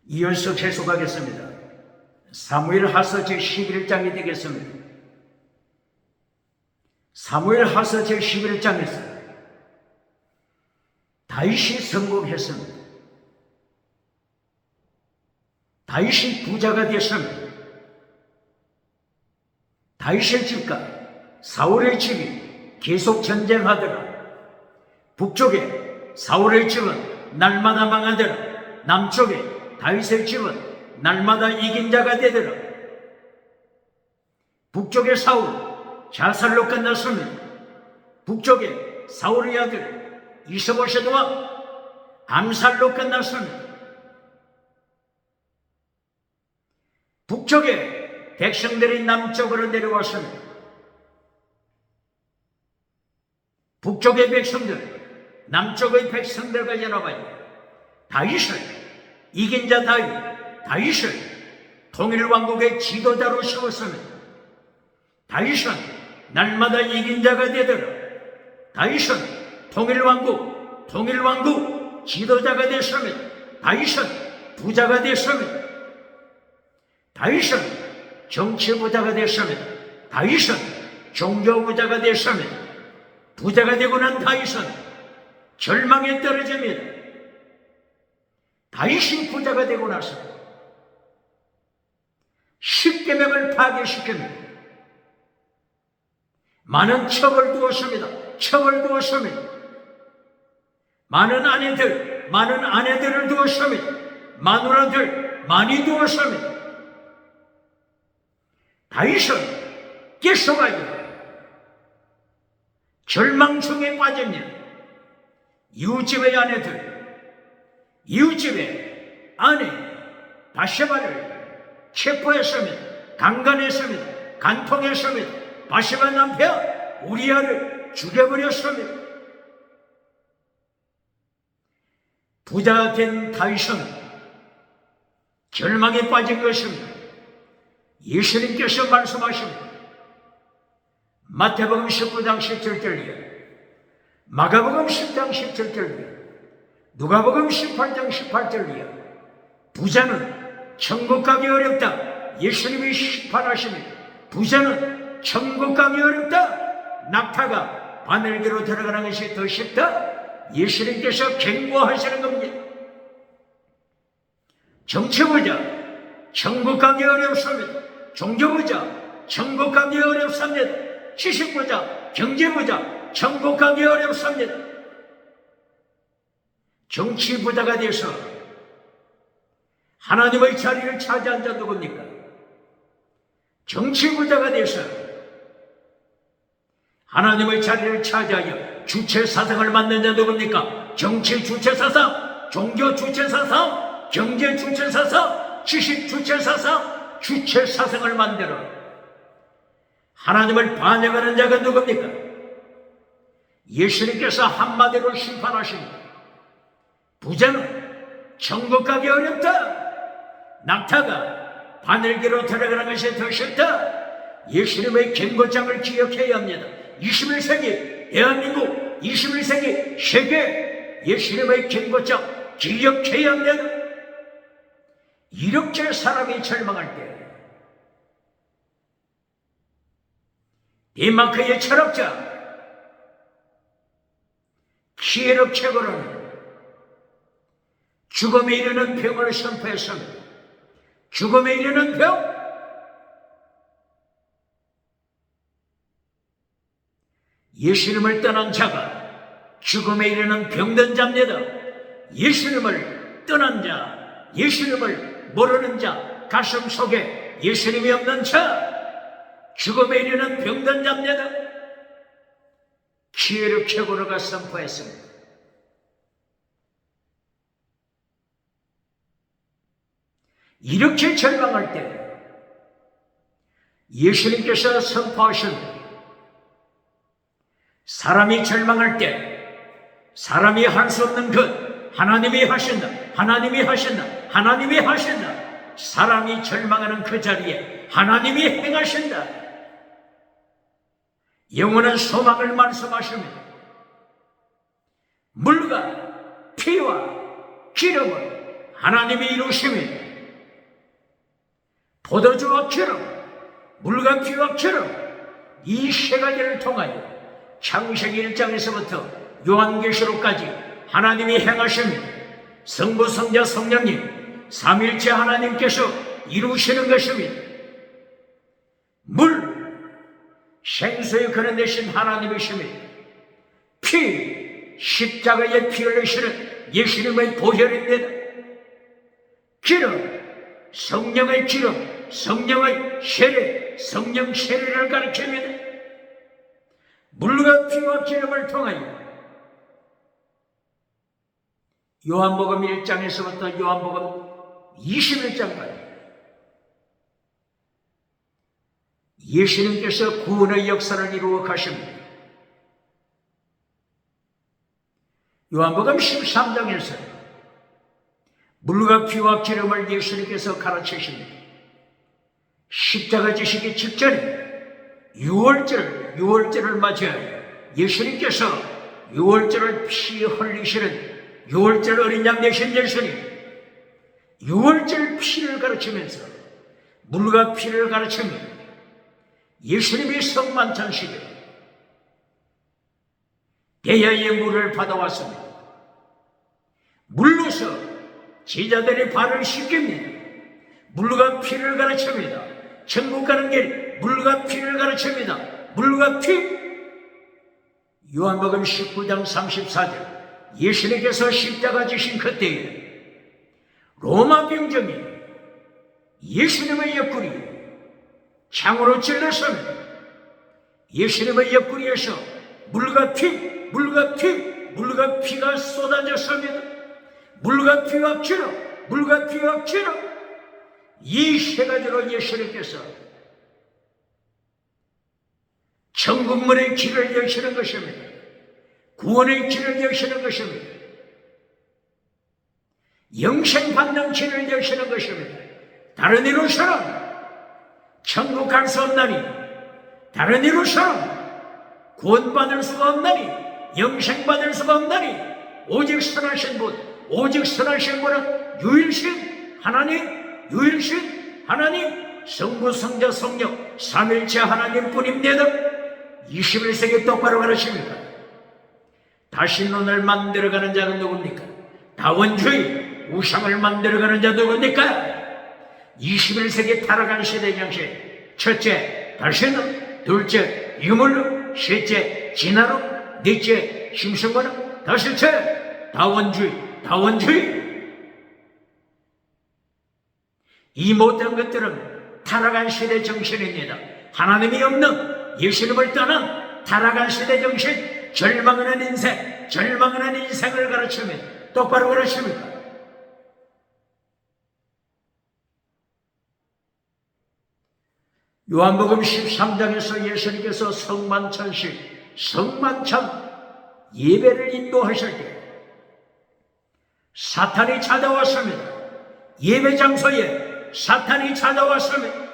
이어서 계속하겠습니다. 사무엘하서 제11장이 되겠습니다. 사무엘하서 제11장에서 다윗이 성공했습니다. 다윗이 부자가 됐습니다. 다윗의 집과 사울의 집이 계속 전쟁하더라. 북쪽에 사울의 집은 날마다 망하더라. 남쪽에 다윗의 집은 날마다 이긴 자가 되더라. 북쪽의 사울 자살로 끝났습니다. 북쪽에 사울의 아들 이스보셋 왕 암살로 끝났습니다. 북쪽에 백성들이 남쪽으로 내려왔습니다. 북쪽의 백성들, 남쪽의 백성들과 연합하여 다윗을 이긴 자 다윗을 통일왕국의 지도자로 세웠습니다. 다윗은 날마다 이긴 자가 되더라. 다윗은 통일왕국 지도자가 됐습니다. 다윗은 부자가 됐습니다. 다윗은 정치부자가 됐습니다. 다윗은 종교부자가 됐습니다. 부자가 되고 난 다윗은 절망에 떨어집니다. 다윗이 부자가 되고 나서 십계명을 파괴시킵니다. 많은 첩을 두었습니다. 많은 아내들을 두었습니다. 마누라들 많이 두었습니다. 다윗은 계속하여 절망 중에 빠집니다. 이웃집의 아내 바세바를 체포했습니다. 강간했습니다. 간통했습니다. 바세바 남편 우리아를 죽여버렸습니다. 부자 된 다윗은 절망에 빠진 것입니다. 예수님께서 말씀하십니다. 마태복음 19장 17절이요, 마가복음 10장 17절이요, 누가복음 18장 18절이요. 부자는 천국 가기 어렵다. 예수님이 심판하십니다. 부자는 천국 가기 어렵다. 낙타가 바늘기로 들어가는 것이 더 쉽다. 예수님께서 경고하시는 겁니다. 정치부자 천국 가기 어렵습니다. 종교부자 천국 가기 어렵습니다. 지식부자, 경제부자 천국 가기 어렵습니다. 정치부자가 돼서 하나님의 자리를 차지한 자 누굽니까? 정치부자가 돼서 하나님의 자리를 차지하여 주체사상을 만든 자 누굽니까? 정치 주체사상, 종교 주체사상, 경제 주체사상, 지식 주체사상, 주체사상을 만들어 하나님을 반역하는 자가 누굽니까? 예수님께서 한마디로 심판하십니다. 부자는 천국 가기 어렵다. 낙타가 바늘기로 들어가는 것이 더 쉽다. 예수님의 경고장을 기억해야 합니다. 21세기 대한민국, 21세기 세계 예수님의 경고장 기억해야 합니다. 이렇게 사람이 절망할 때 덴마크의 철학자 키에르 케고르는 죽음에 이르는 병을 선포했습니다. 죽음에 이르는 병, 예수님을 떠난 자가 죽음에 이르는 병든 자입니다. 예수님을 떠난 자, 예수님을 모르는 자, 가슴 속에 예수님이 없는 자, 죽음에 이르는 병든 자입니다. 키에르 케고르가 선포했습니다. 이렇게 절망할 때 예수님께서 선포하십니다. 사람이 절망할 때 사람이 할 수 없는 것 하나님이 하신다. 사람이 절망하는 그 자리에 하나님이 행하신다. 영원한 소망을 말씀하십니다. 물과 피와 기름을 하나님이 이루십니다. 포도주와 기름, 물과 피와 기름, 이 세 가지를 통하여 창세기 1장에서부터 요한계시록까지 하나님이 행하십니다. 성부, 성자, 성령님, 삼일체 하나님께서 이루시는 것입니다. 물, 생수에 걸어내신 하나님이십니다. 피, 십자가에 피 흘리시는 예수님의 보혈입니다. 기름, 성령의 기름, 성령의 세례, 성령 세례를 가르칩니다. 물과 피와 기름을 통하여 요한복음 1장에서부터 요한복음 21장까지 예수님께서 구원의 역사를 이루어 가십니다. 요한복음 13장에서 물과 피와 기름을 예수님께서 가르치십니다. 십자가 지시기 직전에 유월절을 맞이하여 예수님께서 유월절을 피 흘리시는 유월절 어린 양 되신 예수님, 유월절 피를 가르치면서 물과 피를 가르칩니다. 예수님이 성만찬식에 대야의 물을 받아왔습니다. 물로서 제자들의 발을 씻깁니다. 물과 피를 가르칩니다. 천국 가는 길 물과 피를 가르칩니다. 물과 피. 요한복음 19장 34절 예수님께서 십자가 지신 그때에 로마 병정이 예수님의 옆구리에 창으로 찔렀습니다. 예수님의 옆구리에서 물과 피가 쏟아졌습니다. 물과 피와 기름, 물과 피와 기름, 이 세 가지로 예수님께서 천국문의 길을 여시는 것입니다. 구원의 길을 여시는 것입니다. 영생받는 길을 여시는 것입니다. 다른 이로서는 천국 갈 수 없나니, 다른 이로서는 구원받을 수가 없나니, 영생받을 수가 없나니, 오직 선하신 분은 유일신 하나님, 성부, 성자, 성령, 삼일체 하나님뿐입니다. 21세기 똑바로 가르칩니다. 다시 눈을 만들어가는 자는 누굽니까? 다원주의, 우상을 만들어가는 자 누굽니까? 21세기 타락한 시대 정신. 첫째, 다시는, 둘째, 유물로, 셋째, 진화로, 넷째, 심성관로, 다섯째, 다원주의. 이 모든 것들은 타락한 시대 정신입니다. 하나님이 없는, 예수님을 떠난 타락한 시대 정신, 절망하는 인생을 가르치면 똑바로 가르칩니다. 요한복음 13장에서 예수님께서 성만찬 예배를 인도하실 때 사탄이 찾아왔습니다. 예배 장소에 사탄이 찾아왔습니다.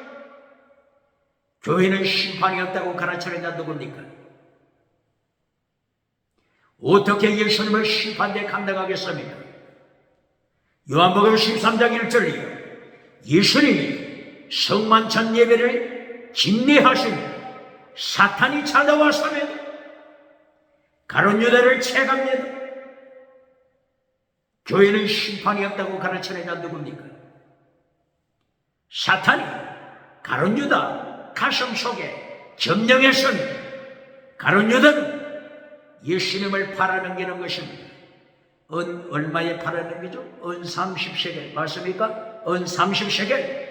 교회는 심판이 없다고 가르치는 자 누굽니까? 어떻게 예수님을 심판대에 감당하겠습니까? 요한복음 13장 1절이요. 예수님이 성만찬 예배를 진리하십니다. 사탄이 찾아왔습니다. 가룟 유다를 채갑니다. 교회는 심판이 없다고 가르치는 자 누굽니까? 사탄이 가룟 유다 가슴 속에 점령했습니다. 가룟 유다는 예수님을 팔아넘기는 것입니다. 은 얼마에 팔아넘기죠? 은 30세겔 맞습니까? 은 30세겔.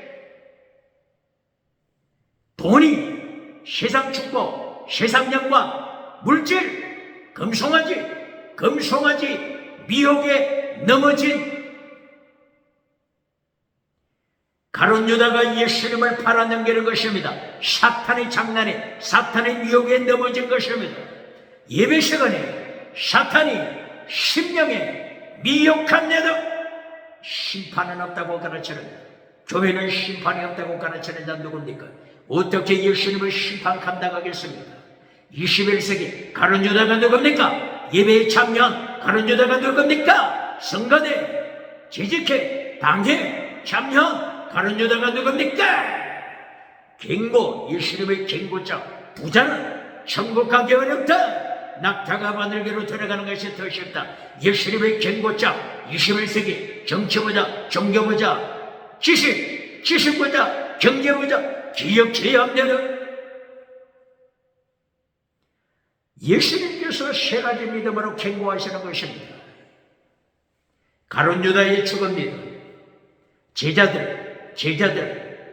돈이 세상 축복, 세상 영광, 물질, 금송아지 미혹에 넘어진 가룟 유다가 예수님을 팔아넘기는 것입니다. 사탄의 장난에, 사탄의 미혹에 넘어진 것입니다. 예배 시간에 사탄이 심령에 미혹합니다. 심판은 없다고 가르치는, 교회는 심판이 없다고 가르치는 자 누굽니까? 어떻게 예수님을 심판 감당하겠습니까? 21세기 가룟 유다가 누굽니까? 예배에 참여한 가룟 유다가 누굽니까? 성가대 재직해 방해, 참여, 가룟 유다가 누굽니까? 갱고, 예수님의 갱고자. 부자는 천국 가기 어렵다. 낙타가 바늘개로 들어가는 것이 더 쉽다. 예수님의 갱고자. 21세기 정치보자, 종교보자, 지식보자, 경제보자 기억해야 합니다. 예수님께서 세 가지 믿음으로 갱고하시는 것입니다. 가룟 유다의 죽은 믿음, 제자들,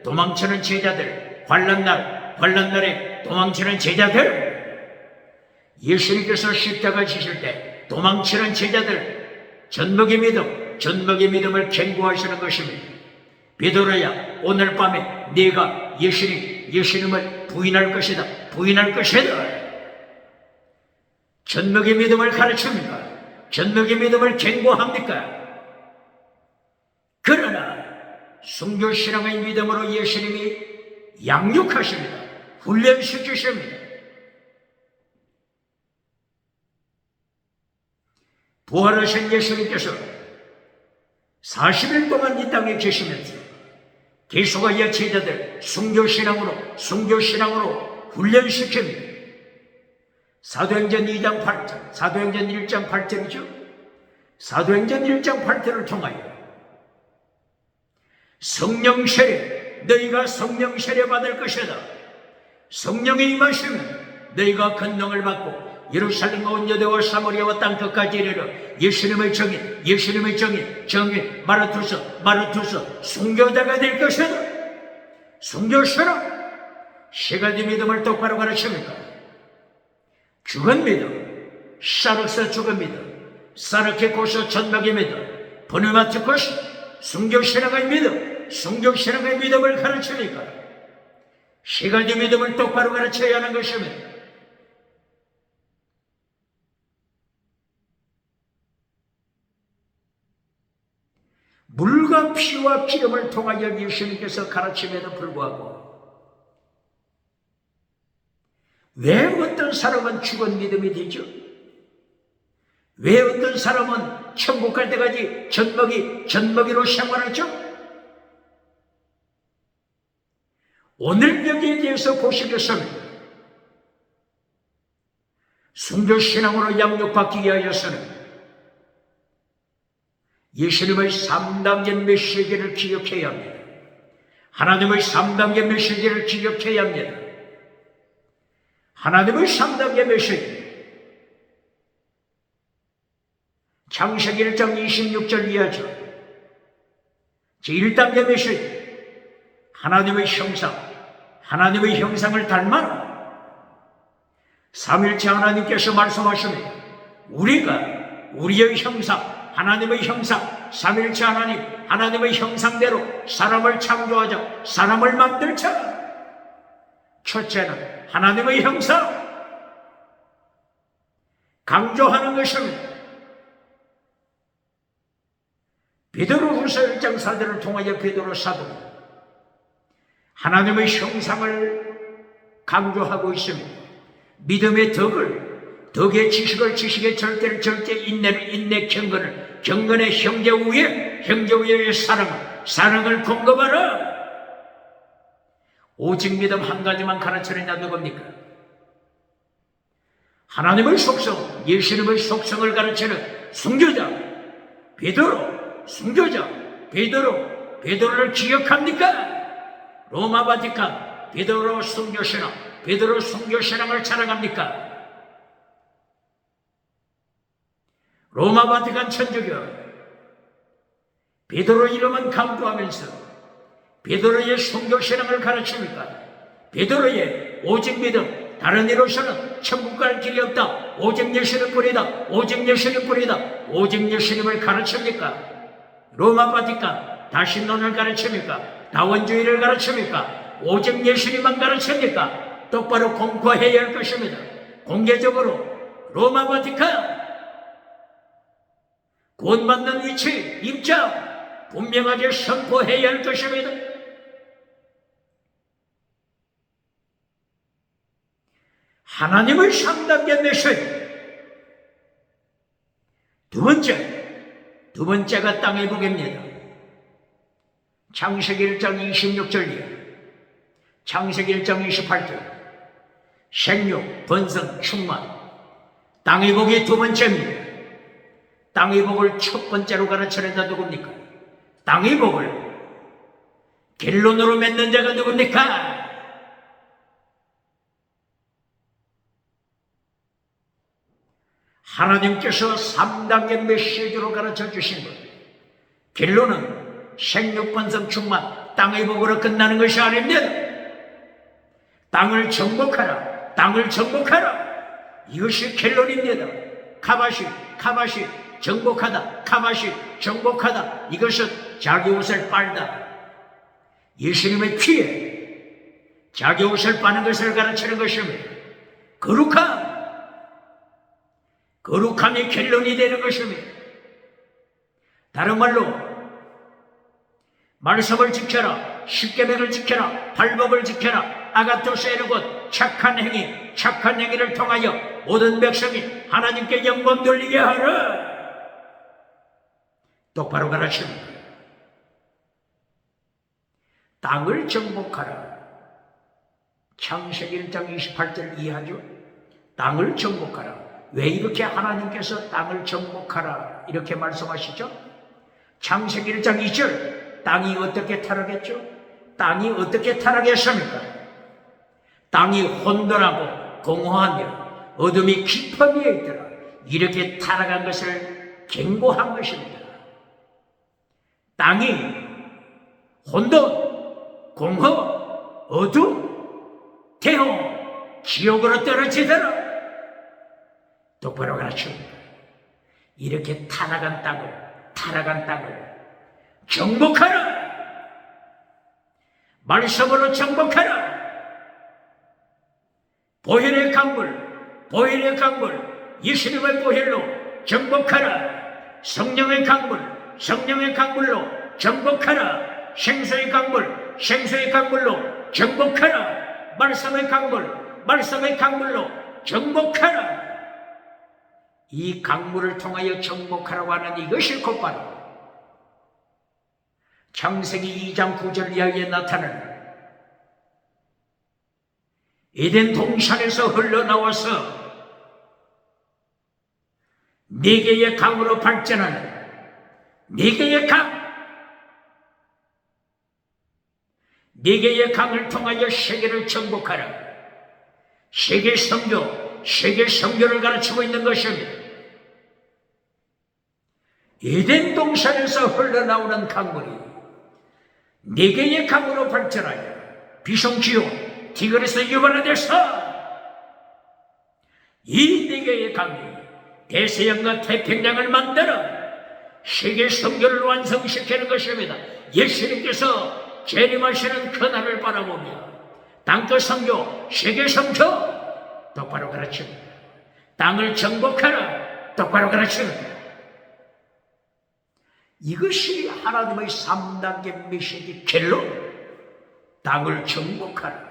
도망치는 제자들, 환난날에 도망치는 제자들, 예수님께서 십자가 지실 때 도망치는 제자들, 전먹의 믿음을 갱고하시는 것입니다. 베드로야, 오늘 밤에 네가 예수님을 부인할 것이다. 전먹의 믿음을 가르칩니까? 전먹의 믿음을 갱고합니까? 그러나 순교신앙의 믿음으로 예수님이 양육하십니다. 훈련시키십니다. 부활하신 예수님께서 40일 동안 이 땅에 계시면서 계속하여 제자들 순교신앙으로 훈련시킵니다. 사도행전 2장 8절, 사도행전 1장 8절이죠. 사도행전 1장 8절을 통하여 성령 세례, 너희가 성령 세례 받을 것이다. 성령이 임하시면 너희가 권능을 받고 예루살렘과 온 유대와 사마리아와 땅 끝까지 이르러 예수님의 정인 마르투스 순교자가 될 것이다. 순교신앙, 세 가지 믿음을 똑바로 가르칩니다. 죽은 믿음, 사르스 죽은 믿음, 사르케코스 전먹의 믿음, 보네마티코스 순교신앙의 믿음을 가르치니까 세 가지 믿음을 똑바로 가르쳐야 하는 것입니다. 물과 피와 기름을 통하여 예수님께서 가르침에도 불구하고 왜 어떤 사람은 죽은 믿음이 되죠? 왜 어떤 사람은 천국 갈 때까지 젖먹이로 생활하죠? 오늘 여기에 대해서 보시겠습니다. 순교신앙으로 양육받기 위하여서는 예수님의 3단계 메시지를 기억해야 합니다. 하나님의 3단계 메시지를 기억해야 합니다. 하나님의 3단계 메시지, 창세기 1장 26절 이하죠. 제1단계 메시지, 하나님의 형상을 닮아 삼일체 하나님께서 말씀하십니다. 우리의 형상, 하나님의 형상, 삼일체 하나님의 형상대로 사람을 창조하자, 사람을 만들자. 첫째는 하나님의 형상, 강조하는 것입니다. 베드로후서 1장 4절을 통하여 베드로 사도는 하나님의 형상을 강조하고 있습니다. 믿음의 덕의 지식의 절대, 인내, 경건의 형제 위에 사랑을 공급하라. 오직 믿음 한 가지만 가르치는 자 누굽니까? 하나님의 속성, 예수님의 속성을 가르치는 순교자 베드로를 기억합니까? 로마 바티칸 베드로 순교신앙을 자랑합니까? 로마 바티칸 천주교 베드로 이름은 강조하면서 베드로의 순교신앙을 가르칩니까? 베드로의 오직 믿음, 다른 이로서는 천국 갈 길이 없다. 오직 예수는 뿌리다. 오직 예수님을 가르칩니까? 로마 바티칸 다신론을 가르칩니까? 다원주의를 가르칩니까? 오직 예수님만 가르칩니까? 똑바로 공포해야 할 것입니다. 공개적으로 로마 바티칸 구원받는 위치, 입장 분명하게 선포해야 할 것입니다. 하나님의 3단계 메시지. 두 번째가 땅의 복입니다. 창세기 1장 26절이야. 창세기 1장 28절. 생육, 번성, 충만. 땅의 복이 두 번째입니다. 땅의 복을 첫 번째로 가르쳐낸다 누굽니까? 땅의 복을 결론으로 맺는 자가 누굽니까? 하나님께서 3단계 메시지로 가르쳐 주신 것. 결론은 생육, 번성, 충만, 땅의 복으로 끝나는 것이 아닙니다. 땅을 정복하라, 땅을 정복하라. 이것이 결론입니다. 카바시, 정복하다, 카바시, 정복하다. 이것은 자기 옷을 빨다. 예수님의 피에 자기 옷을 빠는 것을 가르치는 것입니다. 거룩함이 결론이 되는 것입니다. 다른 말로 말씀을 지켜라, 십계명을 지켜라, 발법을 지켜라, 아가토스 에르곧, 착한 행위를 통하여 모든 백성이 하나님께 영광 돌리게 하라. 똑바로 가르칩니다. 땅을 정복하라. 창세기 1장 28절 이해하죠? 땅을 정복하라. 왜 이렇게 하나님께서 땅을 정복하라 이렇게 말씀하시죠? 창세기 1장 2절. 땅이 어떻게 타락했죠? 땅이 어떻게 타락했습니까? 땅이 혼돈하고 공허하며 어둠이 깊어비어 있더라. 이렇게 타락한 것을 경고한 것입니다. 땅이 혼돈, 공허, 어둠, 태호, 지옥으로 떨어지더라. 똑바로 가르칩니다. 이렇게 타락한 땅을 정복하라. 말씀으로 정복하라. 보혈의 강물, 예수님의 보혈로 정복하라. 성령의 강물로 정복하라. 생수의 강물로 정복하라. 말씀의 강물로 정복하라. 이 강물을 통하여 정복하라고 하는 이것이 곧바로 창세기 2장 9절 이하에 나타나는 에덴 동산에서 흘러나와서 네 개의 강으로 발전하는 네 개의 강을 통하여 세계를 정복하라. 세계 선교를 가르치고 있는 것입니다. 에덴 동산에서 흘러나오는 강물이 네 개의 강으로 발전하여 비송, 기온, 티그리스, 유브라데스 이 네 개의 강이 대서양과 태평양을 만들어 세계 선교를 완성시키는 것입니다. 예수님께서 재림하시는 그날을 바라보며 땅끝 선교, 세계 선교 똑바로 가르칩니다. 땅을 정복하라 똑바로 가르칩니다. 이것이 하나님의 3단계 메시지 결론. 땅을 정복하라.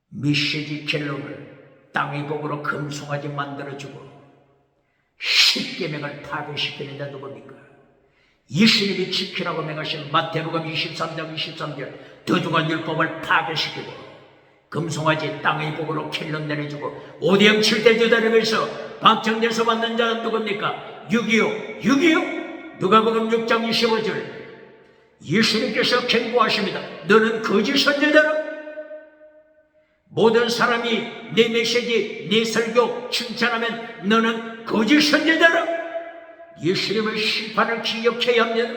메시지 결론을 땅의 복으로 금송아지 만들어주고 십계명을 파괴시키는 자 누굽니까? 예수님이 지키라고 명하신 마태복음 23장 23절 더중한 율법을 파괴시키고 금송아지 땅의 복으로 결론 내려주고 오대영 7대 주다림에서 박정돼서 받는 자는 누굽니까? 6.25 누가복음 6장 25절 예수님께서 경고하십니다. 너는 거짓 선지자라. 모든 사람이 내 메시지, 내 설교 칭찬하면 너는 거짓 선지자라. 예수님의 심판을 기억해야 합니다.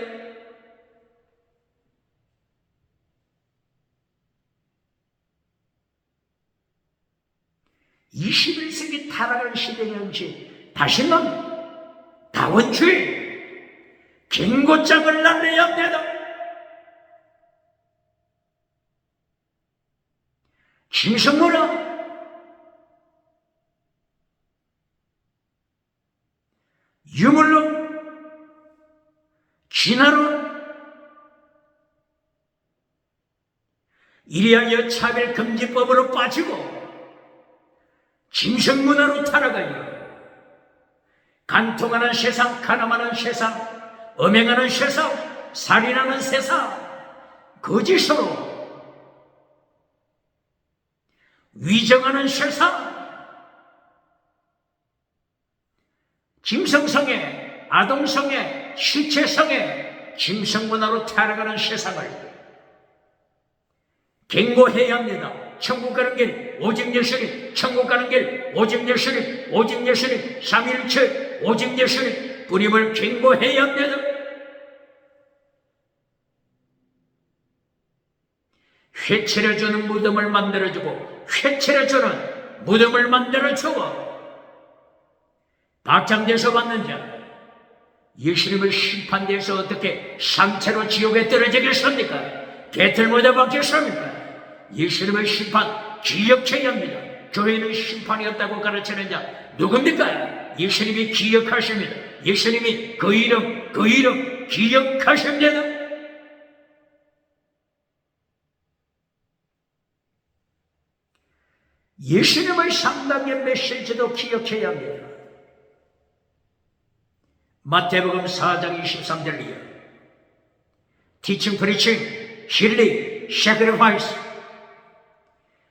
(21세기) 타락한 시대는지 다시는 다원주의 경고장을 날려야 합니다. 짐승문화, 유물론, 진화론, 이리하여 차별금지법으로 빠지고 짐승문화로 타락하여 간통하는 세상, 가늠하는 세상, 음행하는 세상, 살인하는 세상, 거짓으로 위정하는 세상, 김성성의 아동성의 시체성의 짐승문화로 타락하는 세상을 경고해야 합니다. 천국 가는 길 오직 예수님, 천국 가는 길 오직 예수님, 오직 예수님, 삼위일체 오직 예수님, 뿌림을 경고해야 합니다. 회칠해주는 무덤을 만들어주고 회칠해주는 무덤을 만들어주고 박장대에서 받는 자 예수님을 심판대에서 어떻게 상체로 지옥에 떨어지겠습니까? 개털모자 받겠습니까? 예수님의 심판 기억해야 합니다. 교회는 심판이 없다고 가르치는 자 누굽니까? 예수님이 기억하십니다. 예수님이 그 이름 기억하십니다. 예수님의 3단계 메시지도 기억해야 합니다. 마태복음 4장 23절 이하 Teaching, preaching, healing, sacrifice.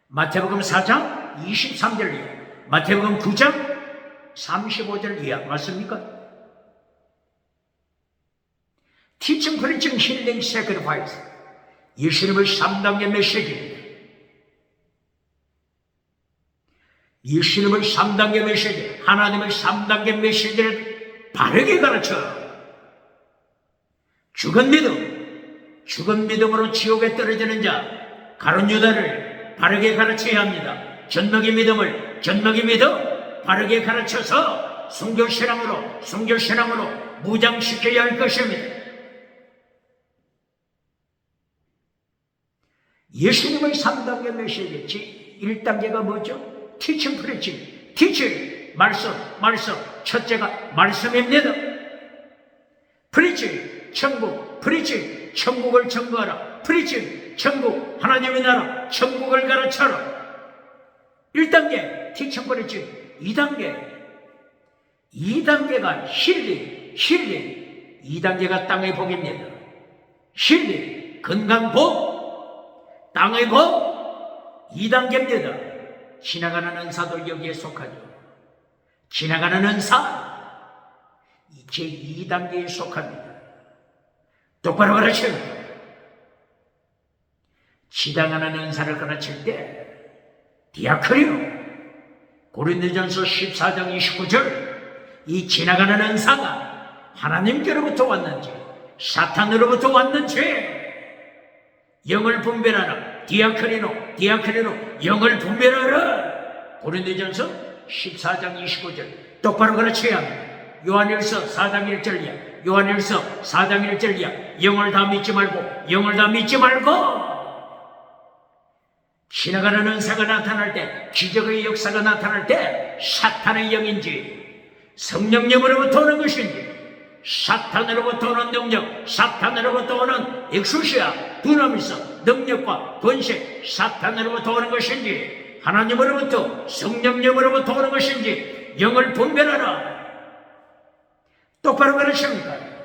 마태복음 4장 23절 이하 마태복음 9장 35절 이하 맞습니까? Teaching, preaching, healing, sacrifice. 예수님의 3단계 메시지입니다. 예수님의 3단계 메시지, 하나님의 3단계 메시지를 바르게 가르쳐 죽은 믿음으로 지옥에 떨어지는 자 가룟 유다를 바르게 가르쳐야 합니다. 전너기 믿음 바르게 가르쳐서 순교신앙으로 무장시켜야 할 것입니다. 예수님의 3단계 메시지 1단계가 뭐죠? Teaching, preaching. Teaching, 말씀. 첫째가 말씀입니다. Preaching, 천국. Preaching, 천국을 증거하라. Preaching, 천국, 하나님의 나라, 천국을 가르쳐라. 1단계, Teaching, preaching. 2단계가 힐링. 2단계가 땅의 복입니다. 힐링, 건강복, 땅의 복, 2단계입니다. 지나가는 은사도 여기에 속하죠. 지나가는 은사 제2단계에 속합니다. 똑바로 가르쳐요. 지나가는 은사를 가르칠 때 디아크리오 고린도전서 14장 29절 이 지나가는 은사가 하나님께로부터 왔는지 사탄으로부터 왔는지 영을 분별하라. 디아크리노 영을 분별하라. 고린도전서 14장 29절 똑바로 가르쳐야 합니다. 요한일서 4장 1절이야. 요한일서 4장 1절이야. 영을 다 믿지 말고 지나가는 은사가 나타날 때, 기적의 역사가 나타날 때 사탄의 영인지 성령님으로부터 오는 것인지, 사탄으로부터 오는 능력, 사탄으로부터 오는 엑수시아, 두나미스, 능력과 권세, 사탄으로부터 오는 것인지, 하나님으로부터, 성령님으로부터 오는 것인지 영을 분별하라. 똑바로 가르칩니다.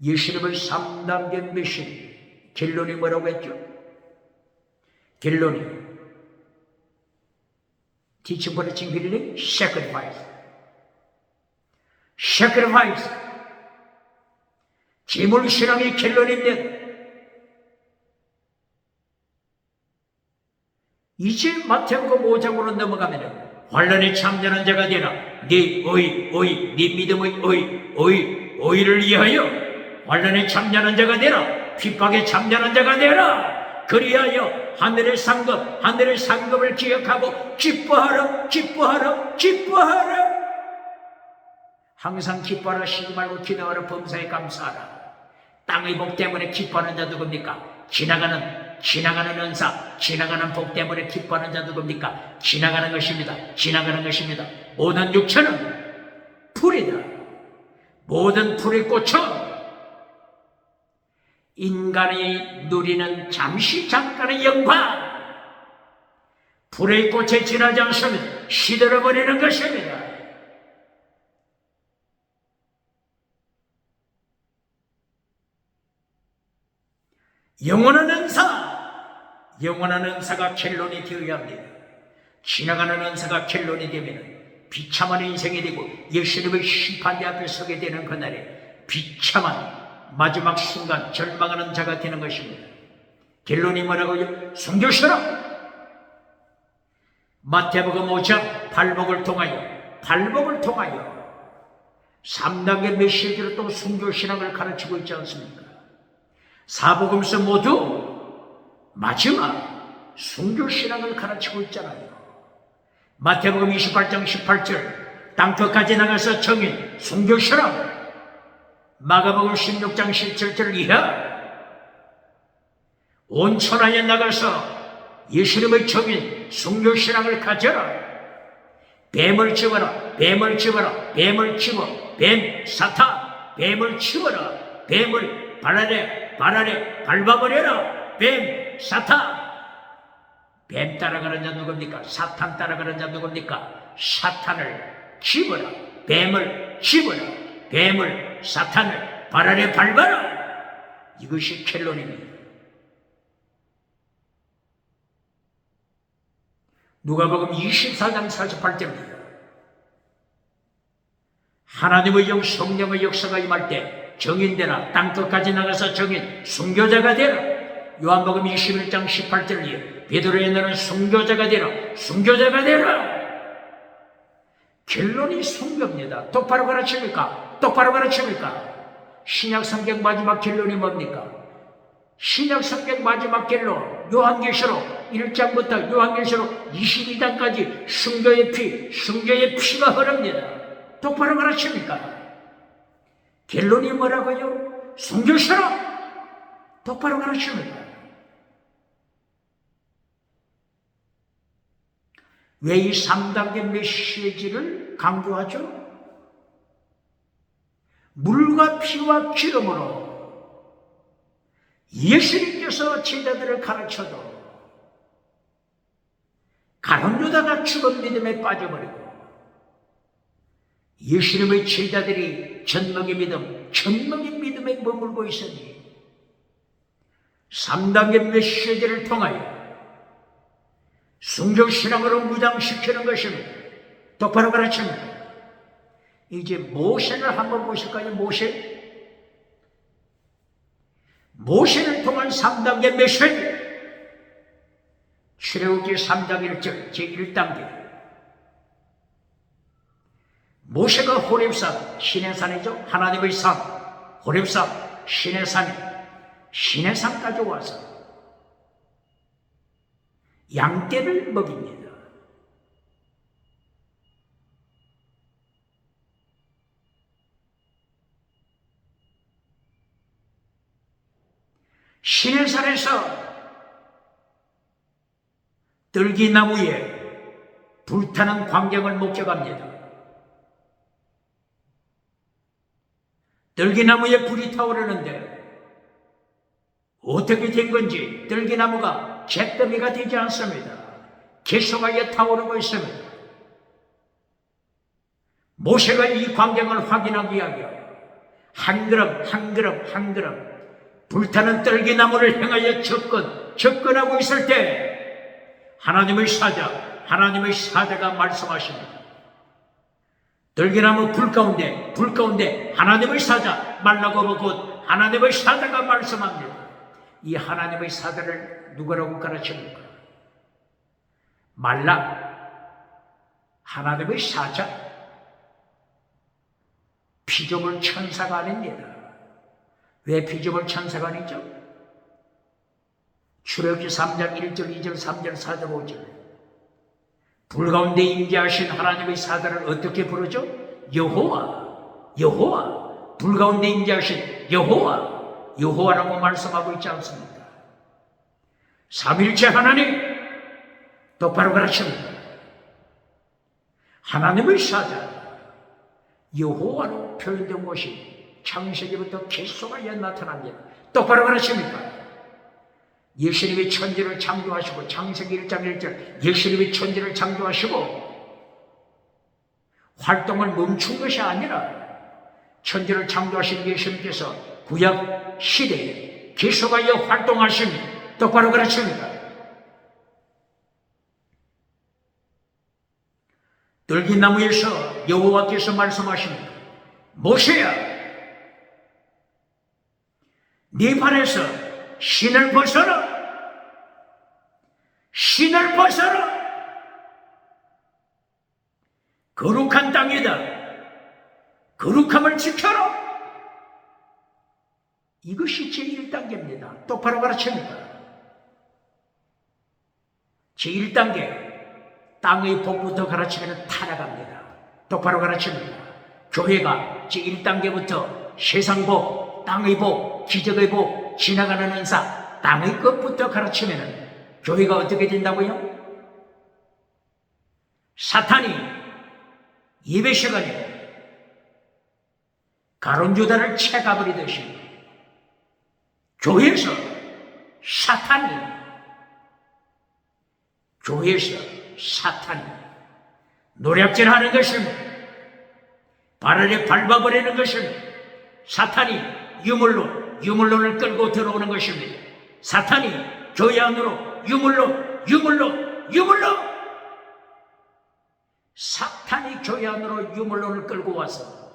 예수님의 3단계 메시지 결론이 뭐라고 했죠? 결론이 Teaching, preaching, healing, sacrifice. 제물신앙의 결론인데 이제 마태복음 5장으로 넘어가면 환난에 참전한 자가 되라. 네 믿음의 의를 위하여 환난에 참전한 자가 되라. 핍박에 참전한 자가 되라. 그리하여 하늘의 상급을 기억하고 기뻐하라. 항상 기뻐하라. 쉬지 말고 기도하라. 범사에 감사하라. 땅의 복 때문에 기뻐하는 자 누굽니까? 지나가는 은사, 지나가는 복 때문에 기뻐하는 자 누굽니까? 지나가는 것입니다. 모든 육체는 풀이다. 모든 풀이 꽂혀 인간이 누리는 잠깐의 영광, 불의 꽃에 지나지 않습니다. 시들어버리는 것입니다. 영원한 은사가 켈론이 되어야 합니다. 지나가는 은사가 켈론이 되면 비참한 인생이 되고 예수님의 심판대 앞에 서게 되는 그날에 비참한 마지막 순간 절망하는 자가 되는 것입니다. 켈론이 뭐라고요? 순교시라. 마태복음 5장 발복을 통하여 3단계 메시지로 또 순교신앙을 가르치고 있지 않습니까? 사복음서 모두 마지막 순교신앙을 가르치고 있잖아요. 마태복음 28장 18절 땅 끝까지 나가서 정인 순교신앙, 마가복음 16장 17절 이하 온 천하에 나가서 예수님의 정인 순교신앙을 가져라. 뱀을 집어라. 뱀을 집어. 뱀 사탄. 뱀을 집어라. 뱀을 발 아래 밟아버려라. 뱀 사탄. 뱀 따라가는 자 누굽니까? 사탄 따라가는 자 누굽니까? 사탄을 집어라. 뱀을 집어라. 뱀을 사탄을 발 아래 밟아라. 이것이 켈론입니다. 누가복음 24장 48절입니다. 하나님의 성령의 역사가 임할 때 정인되라. 땅끝까지 나가서 정인 순교자가 되라. 요한복음 21장 18절이에요. 베드로의 너는 순교자가 되라. 순교자가 되라. 결론이 순교입니다. 똑바로 가르칩니까? 똑바로 가르칩니까? 신약성경 마지막 결론이 뭡니까? 신약성경 마지막 결론 요한계시록 1장부터 요한계시록 22장까지 순교의 피가 흐릅니다. 똑바로 가르칩니까? 결론이 뭐라고요? 순교시라. 똑바로 가르칩니까? 왜 이 3단계 메시지를 강조하죠? 물과 피와 기름으로 예수님께서 제자들을 가르쳐도 가룟 유다가 죽은 믿음에 빠져버리고 예수님의 제자들이 전능의 믿음에 머물고 있으니 3단계 메시지를 통하여 순교신앙으로 무장시키는 것입니다. 똑바로 가르칩니다. 이제 모세를 한번 보실까요? 모세를 통한 3단계 메시지. 출애굽기 3장 1절 제1단계. 모세가 호렙산, 시내산이죠. 하나님의 산, 호렙산, 시내산까지 와서 양떼를 먹입니다. 시내산에서 들기나무에 불타는 광경을 목격합니다. 들기나무에 불이 타오르는데 어떻게 된 건지 들기나무가 잿더미가 되지 않습니다. 계속하여 타오르고 있습니다. 모세가 이 광경을 확인하기 위하여 한 걸음 불타는 들기나무를 향하여 접근하고 있을 때 하나님의 사자가 말씀하십니다. 들기나무 불 가운데 하나님의 사자 말라고 곧 하나님의 사자가 말씀합니다. 이 하나님의 사자를 누구라고 가르칩니까? 하나님의 사자, 피조물 천사가 아닙니다. 왜 피조물 천사가 아니죠? 출애굽기 3장 1절, 2절, 3절, 4절, 5절. 불 가운데 임재하신 하나님의 사자를 어떻게 부르죠? 여호와. 불 가운데 임재하신 여호와라고 말씀하고 있지 않습니까? 삼일째 하나님, 똑바로 가르칩니다. 하나님의 사자, 여호와로 표현된 것이 창세기부터 계속하여 나타납니다. 똑바로 가르칩니까? 예수님이 천지를 창조하시고 창세기 1장 1절 예수님이 천지를 창조하시고 활동을 멈춘 것이 아니라 천지를 창조하신 예수님께서 구약 시대에 계속하여 활동하십니다. 똑바로 가르칩니다. 들기나무에서 여호와께서 말씀하십니다. 모세야, 네 발에서 신을 벗어라. 신을 벗어라. 거룩한 땅이다. 거룩함을 지켜라. 이것이 제1단계입니다. 똑바로 가르칩니다. 제1단계 땅의 복부터 가르치면 타락합니다. 똑바로 가르칩니다. 교회가 제1단계부터 세상 복, 땅의 복, 기적의 복, 지나가는 은사, 땅의 것부터 가르치면 교회가 어떻게 된다고요? 사탄이 예배 시간에 가론유다를 채가버리듯이 교회에서 사탄이 노략질하는 것입니다. 발 아래 밟아버리는 것입니다. 사탄이 유물론을 끌고 들어오는 것입니다. 사탄이 교회 안으로 유물론 사탄이 교회 안으로 유물론을 끌고 와서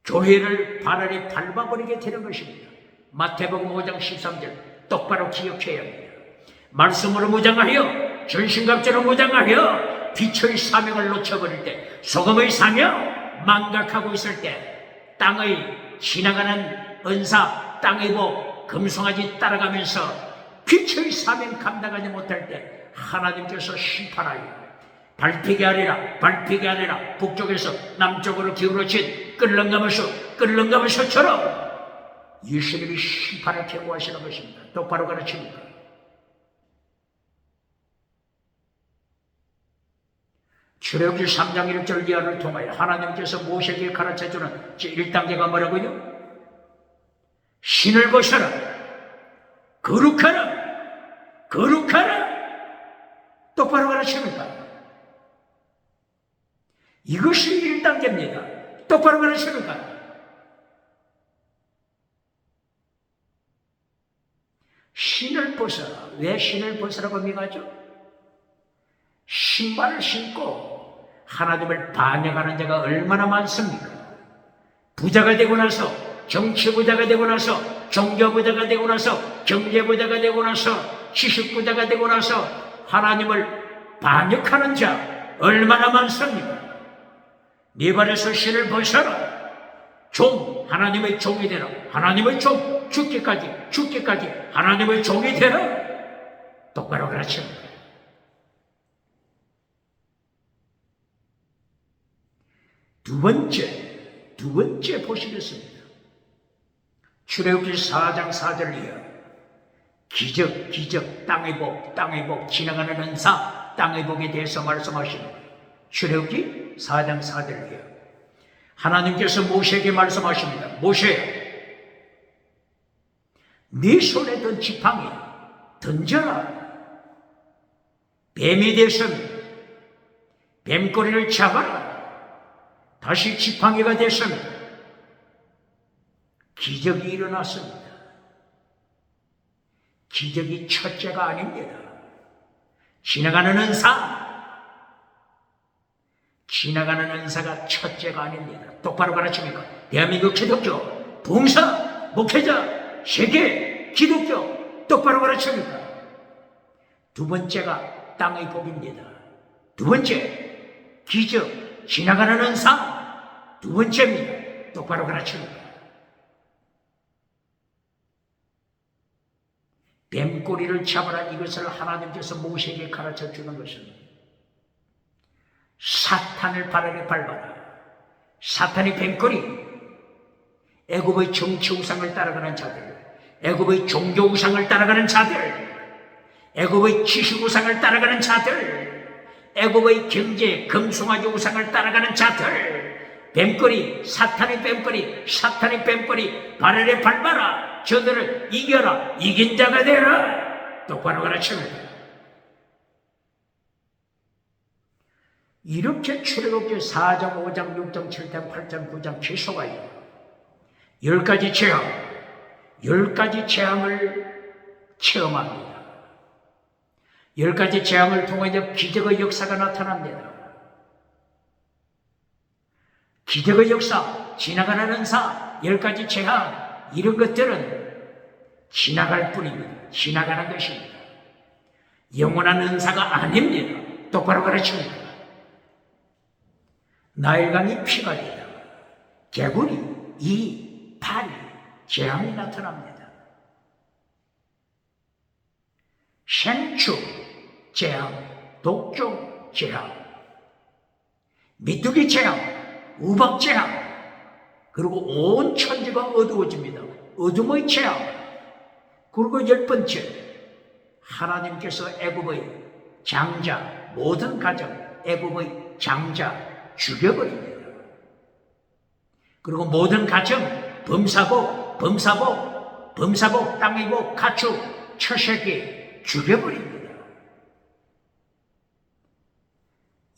교회를 발 아래 밟아버리게 되는 것입니다. 마태복음 5장 13절 똑바로 기억해야 합니다. 말씀으로 무장하여 전신갑주로 무장하여 빛의 사명을 놓쳐버릴 때, 소금의 사명 망각하고 있을 때, 땅의 지나가는 은사, 땅의 복, 금송아지 따라가면서 빛의 사명 감당하지 못할 때 하나님께서 심판하여 발피게 하리라 북쪽에서 남쪽으로 기울어진 끓는가마솥처럼 예수님이 심판을 경고하시는 것입니다. 똑바로 가르칩니다. 출애굽기 3장 1절 이하를 통하여 하나님께서 모세에게 가르쳐주는 제1단계가 뭐라고요? 신을 벗어라. 거룩하라. 똑바로 가르칩니다. 이것이 1단계입니다. 똑바로 가르칩니다. 신을 벗어라. 왜 신을 벗으라고 명하죠? 신발을 신고 하나님을 반역하는 자가 얼마나 많습니까? 부자가 되고 나서, 정치 부자가 되고 나서, 종교 부자가 되고 나서, 경제 부자가 되고 나서, 지식 부자가 되고 나서 하나님을 반역하는 자 얼마나 많습니까? 네 발에서 신을 벗어라. 하나님의 종이 되라. 하나님의 종, 죽기까지 하나님의 종이 되라. 똑바로 가르칩니다. 두 번째 보시겠습니다. 출애굽기 4장 4절 이하 기적, 땅의 복, 지나가는 은사, 땅의 복에 대해서 말씀하십니다. 출애굽기 4장 4절 이하 하나님께서 모세에게 말씀하십니다. 모세, 네 손에 든 지팡이 던져라. 뱀이 되었습니다. 뱀꼬리를 잡아라. 다시 지팡이가 됐습니다. 기적이 일어났습니다. 기적이 첫째가 아닙니다. 지나가는 은사가 첫째가 아닙니다. 똑바로 가르칩니까? 대한민국 기독교, 봉사, 목회자, 세계 기독교 똑바로 가르칩니까? 두 번째가 땅의 복입니다. 두 번째, 기적, 지나가는 은사. 두 번째입니다. 똑바로 가르칩니다. 뱀꼬리를 잡아라. 이것을 하나님께서 모세에게 가르쳐 주는 것입니다. 사탄을 발에 밟아라. 사탄의 뱀꼬리, 애굽의 정치 우상을 따라가는 자들, 애굽의 종교 우상을 따라가는 자들, 애굽의 지식 우상을 따라가는 자들, 애굽의 경제 금송아지 우상을 따라가는 자들, 뱀꼬리, 사탄의 뱀꼬리 발에 밟아라. 저들을 이겨라. 이긴 자가 되라. 똑바로 가르칩니다. 이렇게 출애굽기 4장, 5장, 6장, 7장, 8장, 9장 계속하여 10가지 재앙, 10가지 재앙을 체험합니다. 10가지 재앙을 통해 기적의 역사가 나타납니다. 기적의 역사, 지나가는 은사, 10가지 재앙, 이런 것들은 지나갈 뿐입니다. 지나가는 것입니다. 영원한 은사가 아닙니다. 똑바로 가르칩니다. 나일강이 피가 되다. 개구리, 이, 파리, 재앙이 나타납니다. 생축, 재앙, 독종, 재앙, 미뚜기 재앙, 우박 재앙, 그리고 온 천지가 어두워집니다. 어둠의 재앙. 그리고 10번째, 하나님께서 애굽의 장자, 모든 가정, 애굽의 장자 죽여버립니다. 그리고 모든 가정, 범사복, 땅의 복, 가축, 처새끼 죽여버립니다.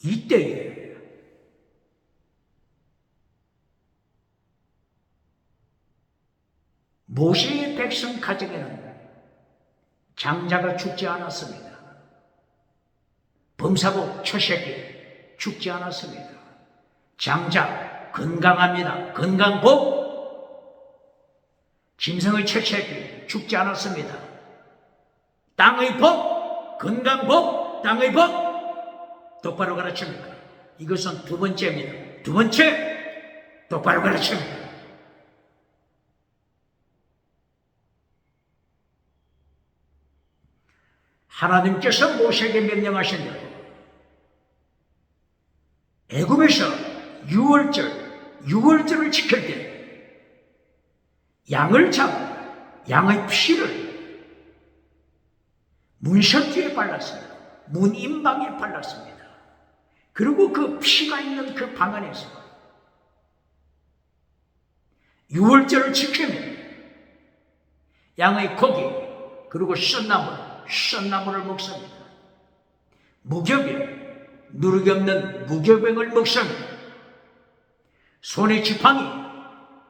이때에 모세의 백성 가정에는 장자가 죽지 않았습니다. 범사복, 처새끼 죽지 않았습니다. 장자 건강합니다. 건강복. 짐승의 처새끼 죽지 않았습니다. 땅의 복, 건강복, 땅의 복. 똑바로 가르칩니다. 이것은 두 번째입니다. 두 번째, 똑바로 가르칩니다. 하나님께서 모세에게 명령하신 대로 애굽에서 6월절을 지킬 때 양을 잡아 양의 피를 문석기에 발랐습니다. 문인방에 발랐습니다. 그리고 그 피가 있는 그 방 안에서 6월절을 지키면 양의 고기 그리고 썬나물을 먹습니다. 무교병, 누룩이 없는 무교병을 먹습니다. 손에 지팡이,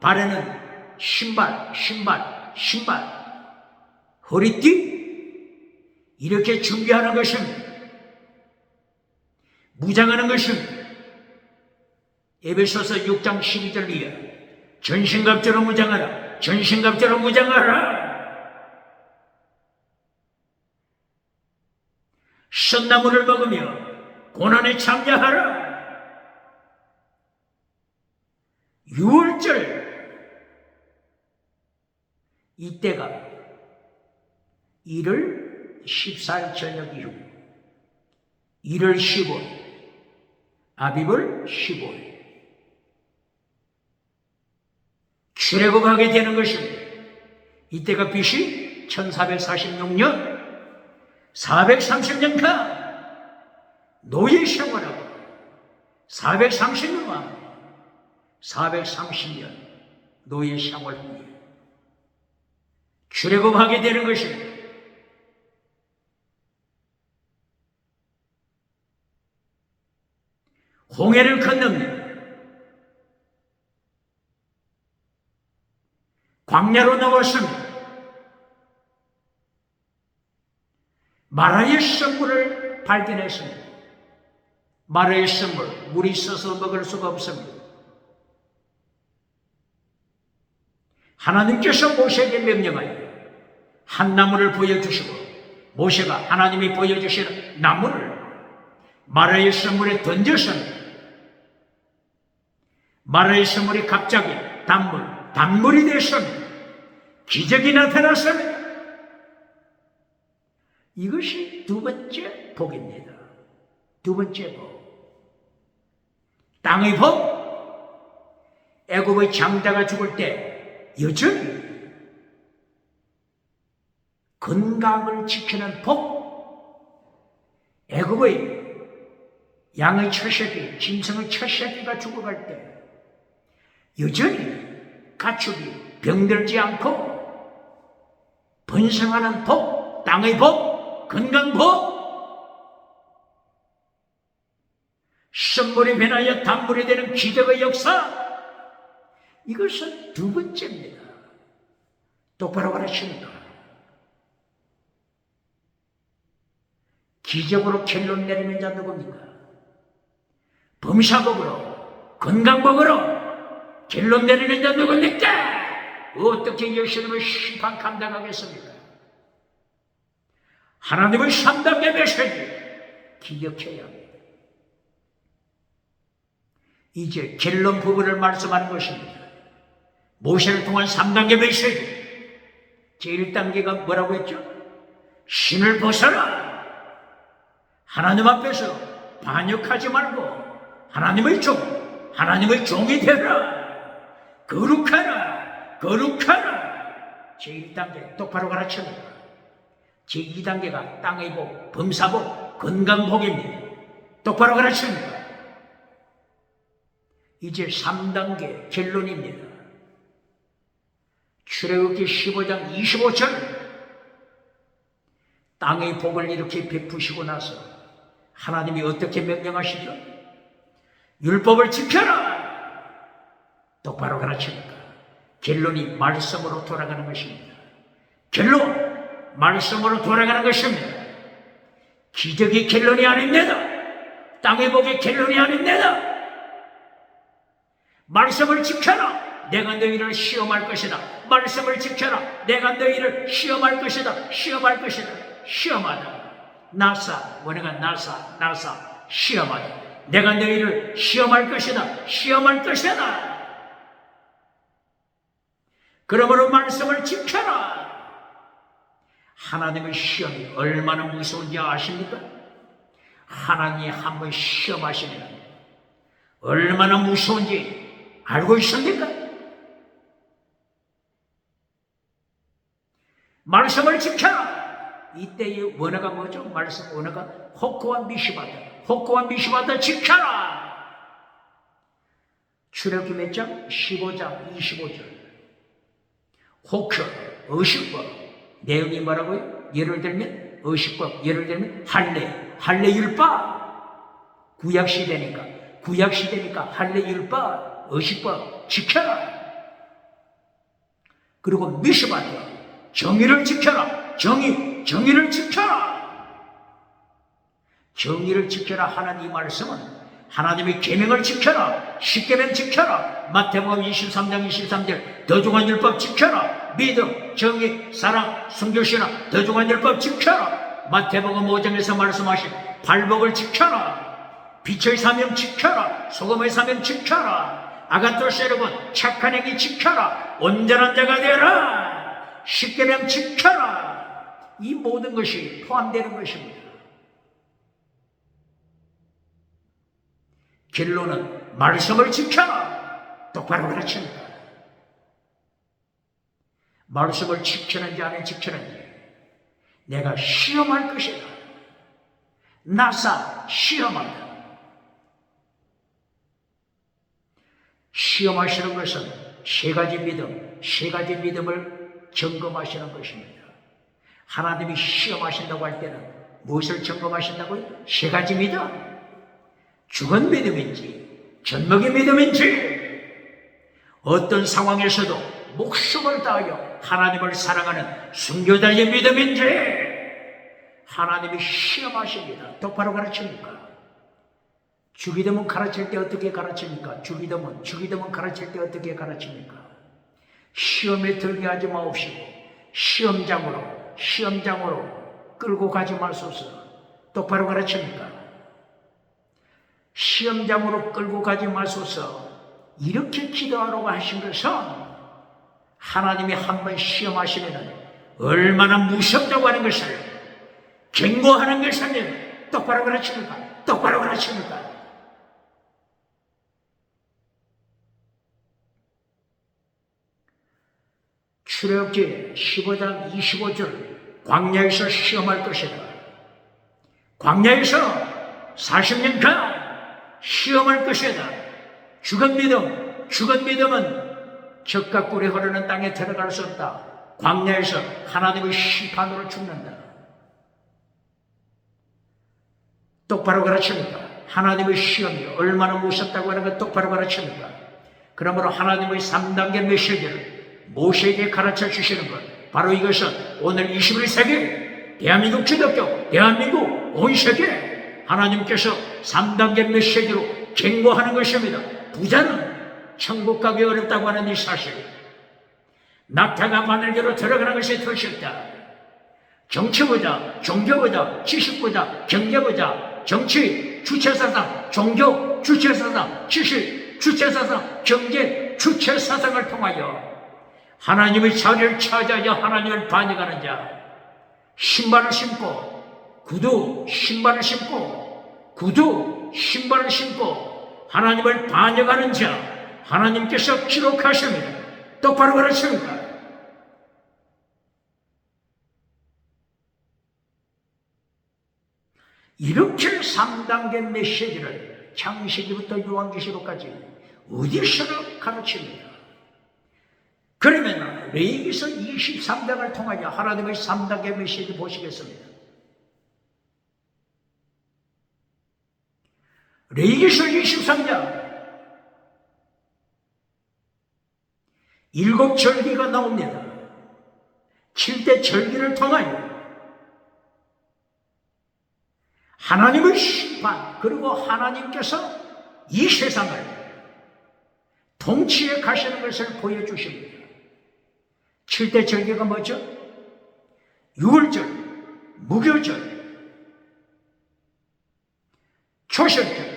발에는 신발, 허리띠, 이렇게 준비하는 것입니다. 무장하는 것입니다. 에베소서 6장 12절 이하 전신갑주로 무장하라. 전신갑주로 무장하라. 썬나물을 먹으며 고난에 참여하라. 6월절 이때가 1월 14일 저녁 이후 1월 15일 아비벌 15일 출애굽하게 되는 것입니다. 이때가 BC 1446년 430년간 노예 생활하고 430년 만에 430년 노예 생활 후에 출애굽하게 되는 것입니다. 홍해를 건넙니다. 광야로 나왔습니다. 마라의 선물을 발견했습니다. 마라의 선물, 물이 있어서 먹을 수가 없습니다. 하나님께서 모세에게 명령하여 한 나무를 보여주시고 모세가 하나님이 보여주시는 나무를 마라의 선물에 던졌습니다. 마라의 선물이 갑자기 단물이 됐습니다. 기적이 나타났습니다. 이것이 두 번째 복입니다. 두 번째 복. 땅의 복. 애굽의 장자가 죽을 때 여전히 건강을 지키는 복. 애굽의 양의 처새끼, 짐승의 처새끼가 죽어갈 때 여전히 가축이 병들지 않고 번성하는 복, 땅의 복, 건강복. 선물이 변하여 단물이 되는 기적의 역사. 이것은 두 번째입니다. 똑바로 가르칩니다. 기적으로 결론 내리는 자 누굽니까? 범사복으로, 건강복으로 결론 내리는 자 누굽니까? 어떻게 예수님을 심판 감당하겠습니까? 하나님의 3단계 메시지 기억해야 합니다. 이제 결론 부분을 말씀하는 것입니다. 모세를 통한 3단계 메시지. 제1단계가 뭐라고 했죠? 신을 벗어라. 하나님 앞에서 반역하지 말고 하나님의 종이 되라. 거룩하라. 제1단계 똑바로 가르칩니다. 제2단계가 땅의 복, 범사복, 건강복입니다. 똑바로 가르칩니다. 이제 3단계 결론입니다. 출애굽기 15장 25절. 땅의 복을 이렇게 베푸시고 나서 하나님이 어떻게 명령하시죠? 율법을 지켜라. 똑바로 가르칩니다. 결론이 말씀으로 돌아가는 것입니다. 결론 말씀으로 돌아가는 것입니다. 기적이 결론이 아닙니다. 땅의 복이 결론이 아닙니다. 말씀을 지켜라. 내가 너희를 시험할 것이다. 말씀을 지켜라. 내가 너희를 시험할 것이다. 시험하다. 나사, 원어가 나사, 시험하다. 내가 너희를 시험할 것이다. 그러므로 말씀을 지켜라. 하나님의 시험이 얼마나 무서운지 아십니까? 하나님이 한번 시험하시면 얼마나 무서운지 알고 있습니까? 말씀을 지켜라. 이때의 원어가 뭐죠? 말씀 원어가 호크와 미시바다 지켜라. 출애굽기 몇 장? 15장 25절. 호크, 어식법. 내용이 뭐라고요? 예를 들면 어식법, 예를 들면 할례 율법. 구약시대니까 할례 율법, 어식법 지켜라. 그리고 미시바다, 정의를 지켜라. 정의를 지켜라 하는 이 말씀은 하나님의 계명을 지켜라. 십계명 지켜라. 마태복음 23장 23절 더중한 율법 지켜라. 믿음, 정의, 사랑, 순교신앙 더중한 율법 지켜라. 마태복음 5장에서 말씀하신 발복을 지켜라. 빛의 사명 지켜라. 소금의 사명 지켜라. 아가토스 여러분 착한 행위 지켜라. 온전한 자가 되라. 십계명 지켜라. 이 모든 것이 포함되는 것입니다. 결론은 말씀을 지켜라. 똑바로 가르칩니다. 말씀을 지키는지 안 지키는지 내가 시험할 것이다. 나사 시험한다. 시험하시는 것은 세 가지 믿음을 점검하시는 것입니다. 하나님이 시험하신다고 할 때는 무엇을 점검하신다고요? 세 가지 믿음. 죽은 믿음인지 젖먹이 믿음인지 어떤 상황에서도 목숨을 다하여 하나님을 사랑하는 순교자의 믿음인지 하나님이 시험하십니다. 똑바로 가르칩니까? 주기도문 가르칠 때 어떻게 가르칩니까? 주기도문 가르칠 때 어떻게 가르칩니까? 시험에 들게 하지 마옵시고 시험장으로 끌고 가지 마소서. 똑바로 가르칩니까? 시험장으로 끌고 가지 마소서. 이렇게 기도하라고 하신 것은 하나님이 한번 시험하시면 얼마나 무섭다고 하는 것을 경고하는 것을 똑바로 가르칩니까? 똑바로 가르칩니까? 출애굽기 15장 25절 광야에서 시험할 것이다. 광야에서 40년간 시험할 것이다. 죽은 믿음은 젖과 꿀이 흐르는 땅에 들어갈 수 없다. 광야에서 하나님의 심판으로 죽는다. 똑바로 가르칩니까? 하나님의 시험이 얼마나 무섭다고 하는 것 똑바로 가르칩니까? 그러므로 하나님의 3단계 메시지를 모세에게 가르쳐 주시는 것, 바로 이것은 오늘 21세기 대한민국 기독교, 대한민국 온 세계 하나님께서 3단계 메시지로 경고하는 것입니다. 부자는 천국 가기 어렵다고 하는 이 사실, 낙타가 바늘개로 들어가는 것이 더 쉽다. 정치보다, 종교보다, 지식보다, 경제보다, 정치, 주체사상, 종교, 주체사상, 지식, 주체사상, 경제, 주체사상을 통하여 하나님의 자리를 찾아야 하나님을 반역하는 자, 신발을 신고, 구두, 신발을 신고, 구두, 신발을 신고 하나님을 반역하는 자, 하나님께서 기록하십니다. 똑바로 그러십니까? 이렇게 3단계 메시지를 창세기부터 요한계시록까지 어디서나 가르칩니다. 그러면 레위기서 23장을 통하여 하나님의 3단계 메시지 보시겠습니다. 레위기서 23장 7절기가 나옵니다. 7대 절기를 통하여 하나님의 심판, 그리고 하나님께서 이 세상을 통치해 가시는 것을 보여주십니다. 7대 절기가 뭐죠? 유월절, 무교절, 초실절,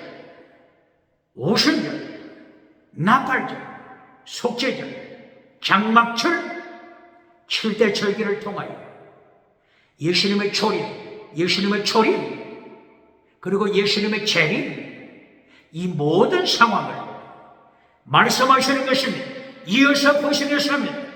오순절, 나팔절, 속죄절, 장막절, 7대 절기를 통하여 예수님의 초림, 예수님의 초림, 그리고 예수님의 재림, 이 모든 상황을 말씀하시는 것입니다. 이어서 보시겠습니다.